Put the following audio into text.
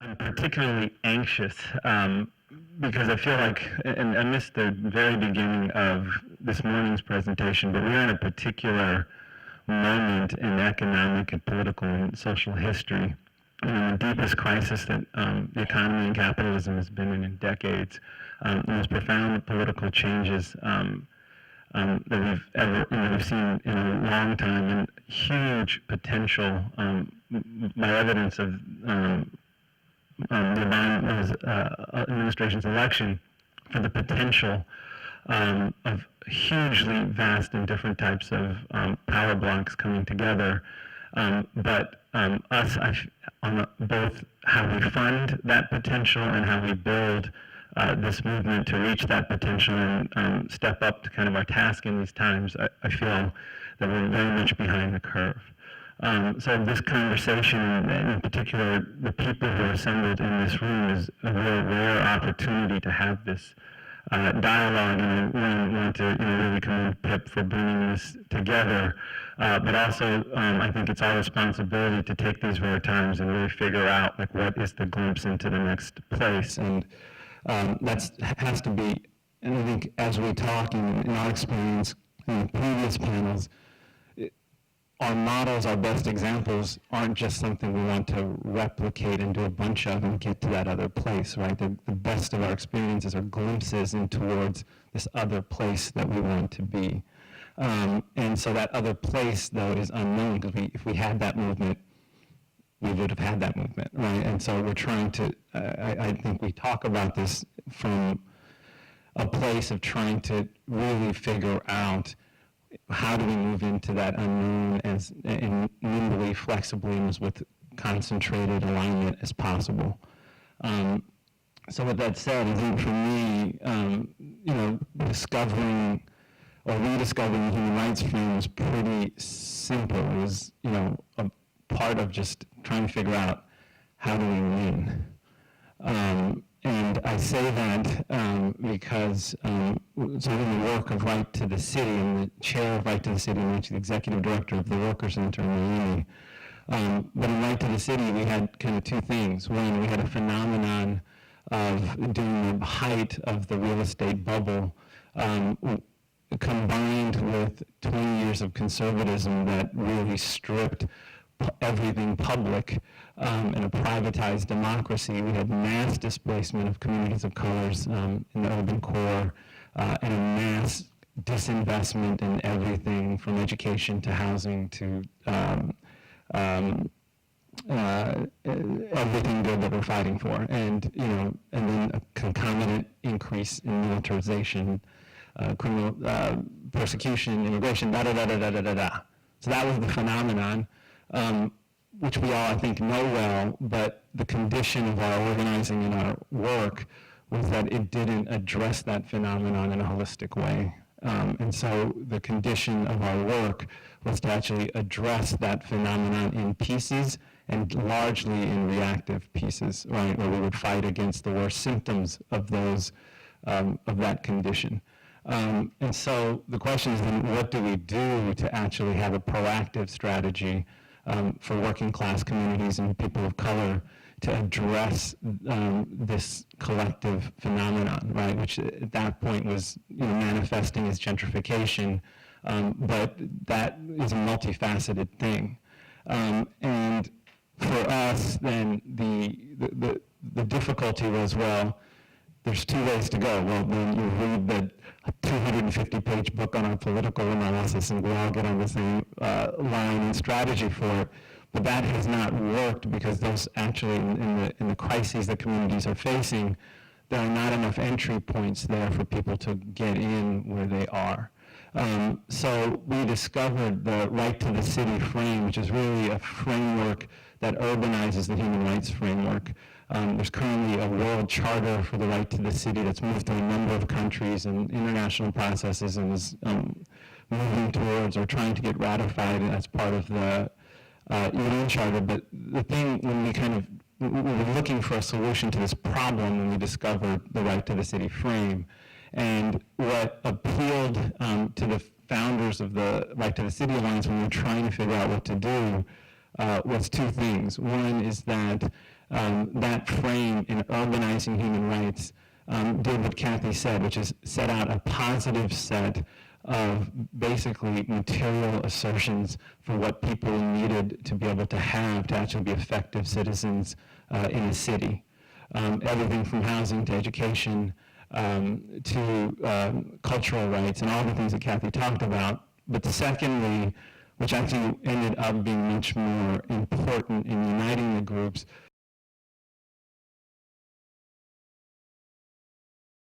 I'm particularly anxious because I feel like, and I missed the very beginning of this morning's presentation, but we're in a particular moment in economic and political and social history. The deepest crisis that the economy and capitalism has been in decades. The most profound political changes that we've seen in a long time, and huge potential by evidence of the Obama administration's election for the potential of hugely vast and different types of power blocks coming together. But us, on both how we fund that potential and how we build this movement to reach that potential and step up to kind of our task in these times, I feel that we're very much behind the curve. So this conversation, and in particular the people who are assembled in this room, is a real rare opportunity to have this dialogue, and I want to really commend Pip for bringing this together. But also, I think it's our responsibility to take these rare times and really figure out like what is the glimpse into the next place, and that has to be. And I think as we talk in our experience in the previous panels, our models, our best examples, aren't just something we want to replicate and do a bunch of and get to that other place, right? The best of our experiences are glimpses in towards this other place that we want to be. And so that other place, though, is unknown, because if we had that movement, we would have had that movement, right? And so we're trying to, I think we talk about this from a place of trying to really figure out how do we move into that unknown as nimbly, flexibly, and as with concentrated alignment as possible. So with that said, I think for me, discovering or rediscovering the human rights frame was pretty simple. It was, a part of just trying to figure out how do we win. And I say that because so in the work of Right to the City, and the chair of Right to the City, and actually the executive director of the Worker Center in Miami. But in Right to the City, we had kind of two things. One, we had a phenomenon of during the height of the real estate bubble, combined with 20 years of conservatism that really stripped everything public in a privatized democracy. We had mass displacement of communities of colors in the urban core, and a mass disinvestment in everything from education to housing to everything good that we're fighting for, and and then a concomitant increase in militarization, criminal persecution, immigration, da da da da da da da da. So that was the phenomenon. Which we all, I think, know well, but the condition of our organizing and our work was that it didn't address that phenomenon in a holistic way. And so the condition of our work was to actually address that phenomenon in pieces and largely in reactive pieces, right, where we would fight against the worst symptoms of those, of that condition. And so the question is then, what do we do to actually have a proactive strategy for working class communities and people of color to address this collective phenomenon, right? Which at that point was manifesting as gentrification, but that is a multifaceted thing. And for us, then the difficulty was, well, there's two ways to go. Well, then you read the 250-page book on our political analysis, and we all get on the same line and strategy for it. But that has not worked because those actually, in the crises that communities are facing, there are not enough entry points there for people to get in where they are. So we discovered the Right to the City frame, which is really a framework that urbanizes the human rights framework. There's currently a world charter for the Right to the City that's moved through a number of countries and international processes and is moving towards or trying to get ratified as part of the UN Charter. But the thing, when we were looking for a solution to this problem when we discovered the Right to the City frame, and what appealed to the founders of the Right to the City Alliance when we were trying to figure out what to do was two things. One is that that frame in organizing human rights did what Kathy said, which is set out a positive set of basically material assertions for what people needed to be able to have to actually be effective citizens in a city. Everything from housing to education to cultural rights and all the things that Kathy talked about. But secondly, which I think ended up being much more important in uniting the groups,